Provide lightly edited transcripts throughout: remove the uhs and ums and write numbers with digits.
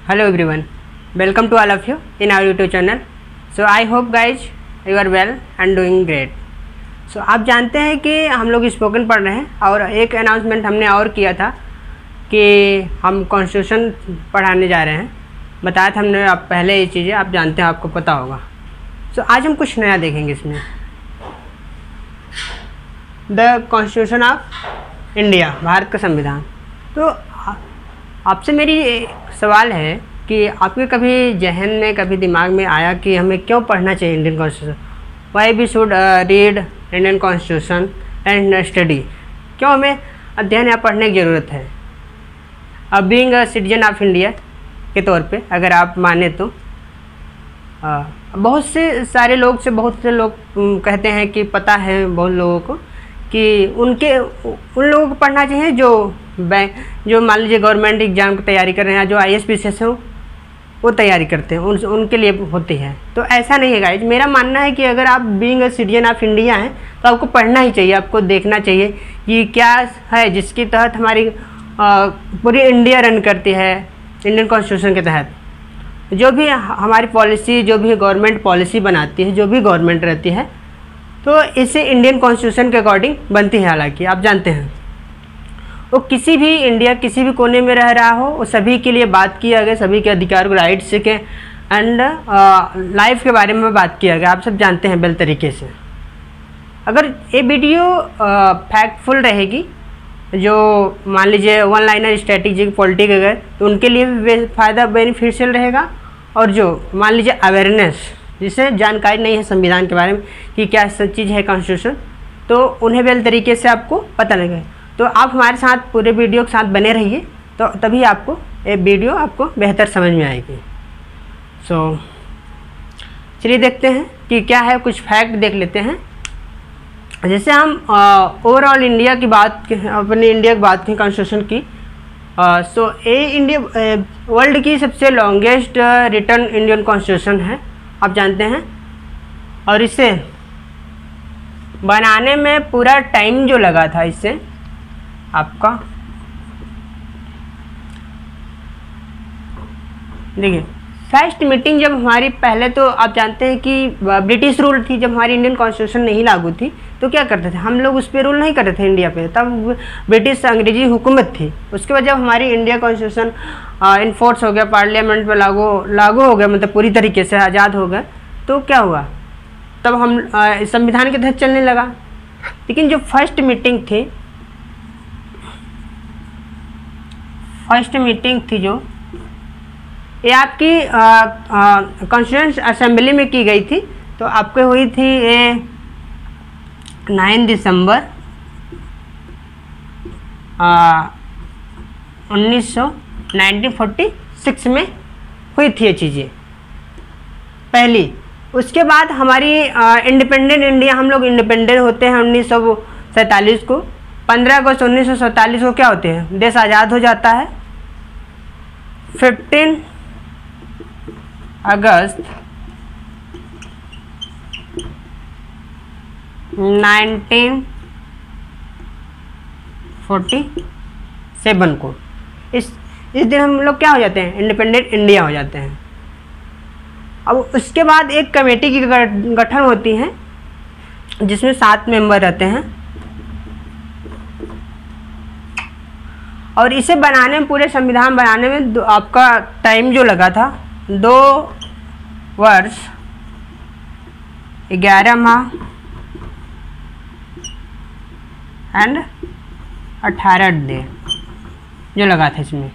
Hello everyone, welcome to all of you in our YouTube channel. So I hope guys you are well and doing great. So आप जानते हैं कि हम लोग spoken पढ़ रहे हैं और एक अनाउंसमेंट हमने और किया था कि हम कॉन्स्टिट्यूशन पढ़ाने जा रहे हैं। बताया था हमने आप पहले ये चीज़ें आप जानते हैं, आपको पता होगा। सो आज हम कुछ नया देखेंगे इसमें। The constitution of India, Bharat का संविधान। तो आपसे मेरी सवाल है कि आपके कभी जहन में कभी दिमाग में आया कि हमें क्यों पढ़ना चाहिए Indian constitution? Why we should read Indian constitution and study? क्यों हमें अध्ययन या पढ़ने की ज़रूरत है? Being a citizen of India के तौर पे अगर आप माने तो बहुत से लोग कहते हैं कि पता है बहुत लोगों को कि उन लोगों को पढ़ना चाहिए जो मान लीजिए गवर्नमेंट एग्ज़ाम की तैयारी कर रहे हैं, जो IAS PCS हो वो तैयारी करते हैं, उनके लिए होती है। तो ऐसा नहीं है गाइज। मेरा मानना है कि अगर आप being a citizen of India हैं तो आपको पढ़ना ही चाहिए, आपको देखना चाहिए कि क्या है जिसके तहत हमारी पूरी इंडिया रन करती है। इंडियन कॉन्स्टिट्यूशन के तहत जो भी हमारी पॉलिसी, जो भी गवर्नमेंट पॉलिसी बनाती है, जो भी गवर्नमेंट रहती है, तो इससे इंडियन कॉन्स्टिट्यूशन के अकॉर्डिंग बनती है। हालांकि आप जानते हैं वो किसी भी इंडिया किसी भी कोने में रह रहा हो, वो सभी के लिए बात किया गया, सभी के अधिकार को, राइट्स के एंड लाइफ के बारे में बात किया गया। आप सब जानते हैं बेल तरीके से। अगर ये वीडियो फैक्टफुल रहेगी, जो मान लीजिए वन लाइनर स्ट्रेटेजिक पॉलिटिक अगर, तो उनके लिए भी फ़ायदा बेनिफिशियल रहेगा। और जो मान लीजिए अवेयरनेस, जिसे जानकारी नहीं है संविधान के बारे में कि क्या सब चीज़ है कॉन्स्टिट्यूशन, तो उन्हें बेल तरीके से आपको पता लगे। तो आप हमारे साथ पूरे वीडियो के साथ बने रहिए, तो तभी आपको ये वीडियो आपको बेहतर समझ में आएगी। सो चलिए देखते हैं कि क्या है, कुछ फैक्ट देख लेते हैं। जैसे हम ओवरऑल इंडिया की बात, अपने इंडिया की बात की कॉन्स्टिट्यूशन की, सो ये इंडिया वर्ल्ड की सबसे लॉन्गेस्ट रिटन इंडियन कॉन्स्टिट्यूशन है, आप जानते हैं। और इसे बनाने में पूरा टाइम जो लगा था, इससे आपका देखिए फर्स्ट मीटिंग जब हमारी, पहले तो आप जानते हैं कि ब्रिटिश रूल थी, जब हमारी इंडियन कॉन्स्टिट्यूशन नहीं लागू थी तो क्या करते थे हम लोग, उस पर रूल नहीं करते थे इंडिया पे। तब ब्रिटिश अंग्रेजी हुकूमत थी। उसके बाद जब हमारी इंडिया कॉन्स्टिट्यूशन इन्फोर्स हो गया, पार्लियामेंट में लागू हो गया, मतलब पूरी तरीके से आज़ाद हो गए, तो क्या हुआ, तब हम संविधान के तहत चलने लगा। लेकिन जो फर्स्ट मीटिंग थी जो ये आपकी कॉन्स्टिट्यूंट असेंबली में की गई थी, तो आपके हुई थी ये 9 दिसंबर 1946 में हुई थी ये चीज़ें पहली। उसके बाद हमारी इंडिपेंडेंट इंडिया, हम लोग इंडिपेंडेंट होते हैं 1947 को। 15 अगस्त 1947 को क्या होते हैं, देश आज़ाद हो जाता है। 15 अगस्त 1947 को इस दिन हम लोग क्या हो जाते हैं, इंडिपेंडेंट इंडिया हो जाते हैं। अब उसके बाद एक कमेटी की गठन होती है जिसमें 7 मेंबर रहते हैं, और इसे बनाने में, पूरे संविधान बनाने में आपका टाइम जो लगा था 2 वर्ष 11 माह एंड 18 दिन जो लगा था। इसमें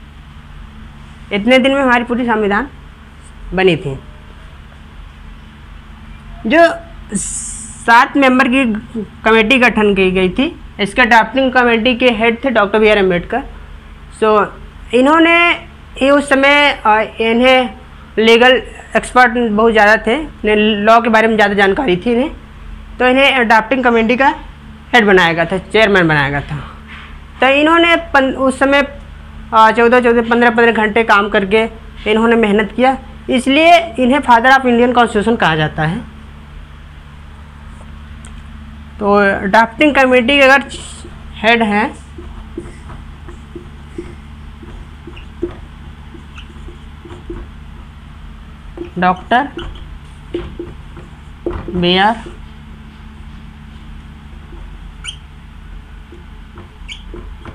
इतने दिन में हमारी पूरी संविधान बनी थी। जो 7 मेंबर की कमेटी गठन की गई थी, इसके ड्राफ्टिंग कमेटी के हेड थे डॉक्टर BR अम्बेडकर। सो इन्होंने उस समय इन्हें लीगल एक्सपर्ट बहुत ज़्यादा थे, लॉ के बारे में ज़्यादा जानकारी थी इन्हें, तो इन्हें ड्राफ्टिंग कमेटी का हेड बनाया गया था, चेयरमैन बनाया गया था। तो इन्होंने उस समय 15 घंटे काम करके इन्होंने मेहनत किया, इसलिए इन्हें फादर ऑफ इंडियन कॉन्स्टिट्यूशन कहा जाता है। तो ड्राफ्टिंग कमेटी के अगर हेड हैं डॉक्टर BR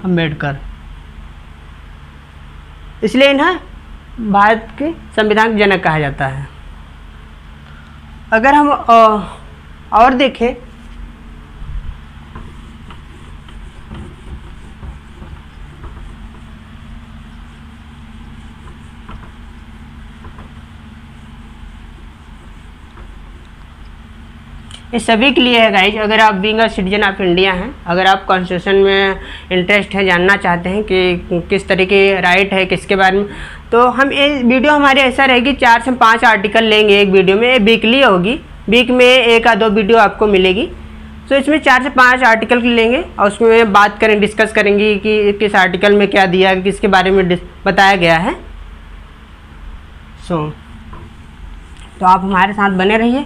अम्बेडकर, इसलिए इन्हें भारत के संविधान के जनक कहा जाता है। अगर हम और देखें ये सभी के लिए है गाइज। अगर आप being a citizen of India हैं, अगर आप कॉन्स्टिट्यूशन में इंटरेस्ट है, जानना चाहते हैं कि किस तरह के राइट है किसके बारे में, तो हम ये वीडियो हमारे ऐसा रहेगी 4 से 5 आर्टिकल लेंगे एक वीडियो में। ये वीकली होगी, वीक में 1 या 2 वीडियो आपको मिलेगी। तो इसमें 4 से 5 आर्टिकल लेंगे और उसमें बात करें, डिस्कस करेंगे कि किस आर्टिकल में क्या दिया, किसके बारे में बताया गया है। तो आप हमारे साथ बने रहिए।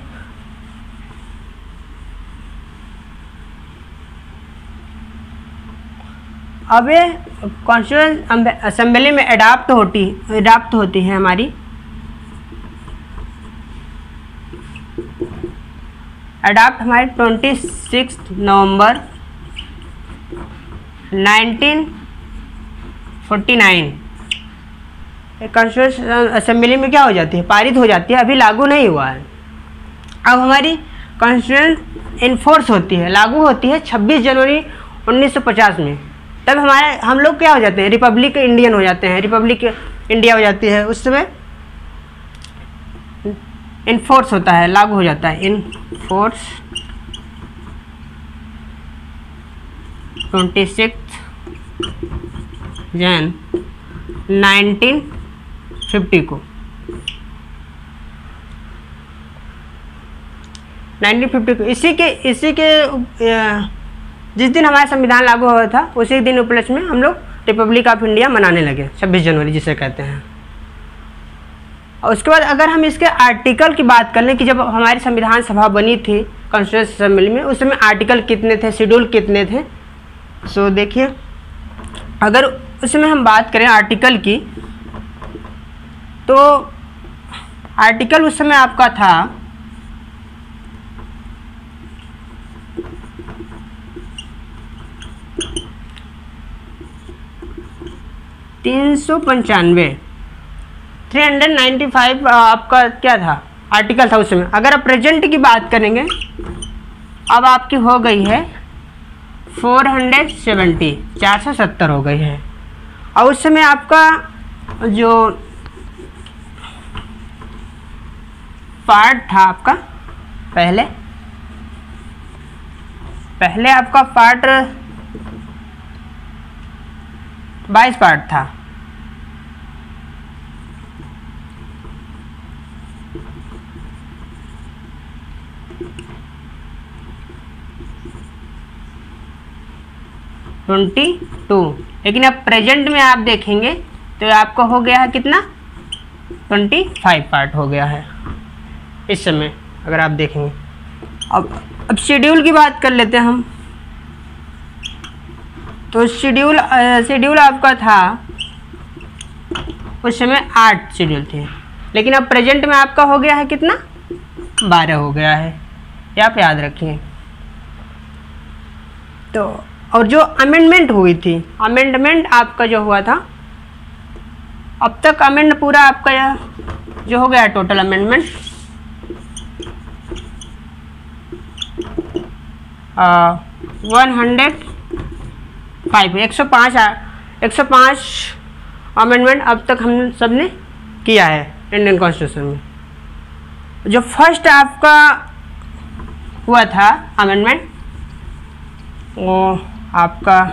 अब ये कॉन्स्टिट्यूशन असेंबली में अडॉप्ट होती है हमारी। अडॉप्ट हमारे 26 नवंबर 1949 कॉन्स्टिट्यूशन असेंबली में क्या हो जाती है, पारित हो जाती है। अभी लागू नहीं हुआ है। अब हमारी कॉन्स्टिट्यूशन इन्फोर्स होती है, लागू होती है 26 जनवरी 1950 में। तब हम लोग क्या हो जाते हैं, रिपब्लिक इंडियन हो जाते हैं, रिपब्लिक इंडिया हो जाती है। उस समय इन्फोर्स होता है, लागू हो जाता है। इन्फोर्स 26 जन 1950 को 1950 को इसी के जिस दिन हमारा संविधान लागू हुआ था उसी दिन उपलक्ष्य में हम लोग रिपब्लिक ऑफ इंडिया मनाने लगे, 26 जनवरी जिसे कहते हैं। और उसके बाद अगर हम इसके आर्टिकल की बात कर लें कि जब हमारी संविधान सभा बनी थी कॉन्स्टिट्यूशन असेंबली में, उस समय आर्टिकल कितने थे, शेड्यूल कितने थे। सो देखिए, अगर उसमें हम बात करें आर्टिकल की, तो आर्टिकल उस समय आपका था 395 आपका क्या था, आर्टिकल था उस समय। अगर आप प्रेजेंट की बात करेंगे, अब आपकी हो गई है 470 हो गई है। और उस समय आपका जो पार्ट था आपका पहले आपका पार्ट 22 पार्ट था। लेकिन अब प्रेजेंट में आप देखेंगे तो आपको हो गया है कितना, 25 पार्ट हो गया है इस समय अगर आप देखेंगे। अब शेड्यूल की बात कर लेते हैं हम। तो शेड्यूल आपका था उस समय 8 शेड्यूल थे, लेकिन अब प्रेजेंट में आपका हो गया है कितना, 12 हो गया है। ये आप याद रखिए। तो और जो अमेंडमेंट हुई थी, अमेंडमेंट आपका जो हुआ था, अब तक अमेंड पूरा आपका यह जो हो गया टोटल अमेंडमेंट 105 अमेंडमेंट अब तक हम सब ने किया है इंडियन कॉन्स्टिट्यूशन में। जो फर्स्ट आपका हुआ था अमेंडमेंट, वो आपका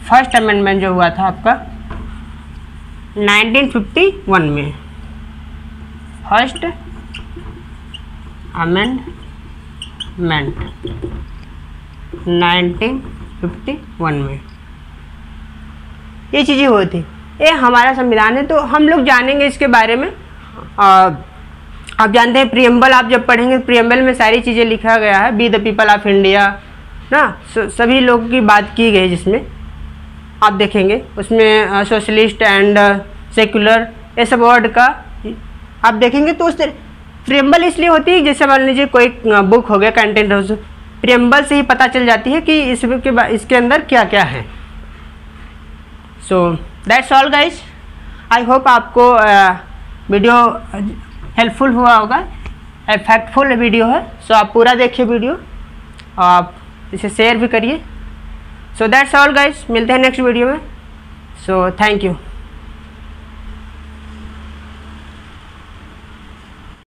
फर्स्ट अमेंडमेंट जो हुआ था आपका 1951 में, फर्स्ट अमेंडमेंट 1951 में ये चीज़ें हुई थी। ये हमारा संविधान है, तो हम लोग जानेंगे इसके बारे में। आप जानते हैं प्रीएम्बल, आप जब पढ़ेंगे प्रीएम्बल में सारी चीज़ें लिखा गया है, be the people of India ना, सभी लोगों की बात की गई, जिसमें आप देखेंगे उसमें सोशलिस्ट एंड सेक्युलर ये सब वर्ड का आप देखेंगे। तो उस प्रियम्बल इसलिए होती है, जैसे मान लीजिए कोई बुक हो गया, कंटेंट हो, प्रियम्बल से ही पता चल जाती है कि इसके अंदर क्या क्या है। So that's all guys, I hope आपको वीडियो हेल्पफुल हुआ होगा, इफेक्टफुल वीडियो है। सो आप पूरा देखिए वीडियो, आप इसे शेयर भी करिए। सो दैट्स ऑल गाइज, मिलते हैं नेक्स्ट वीडियो में। So thank you.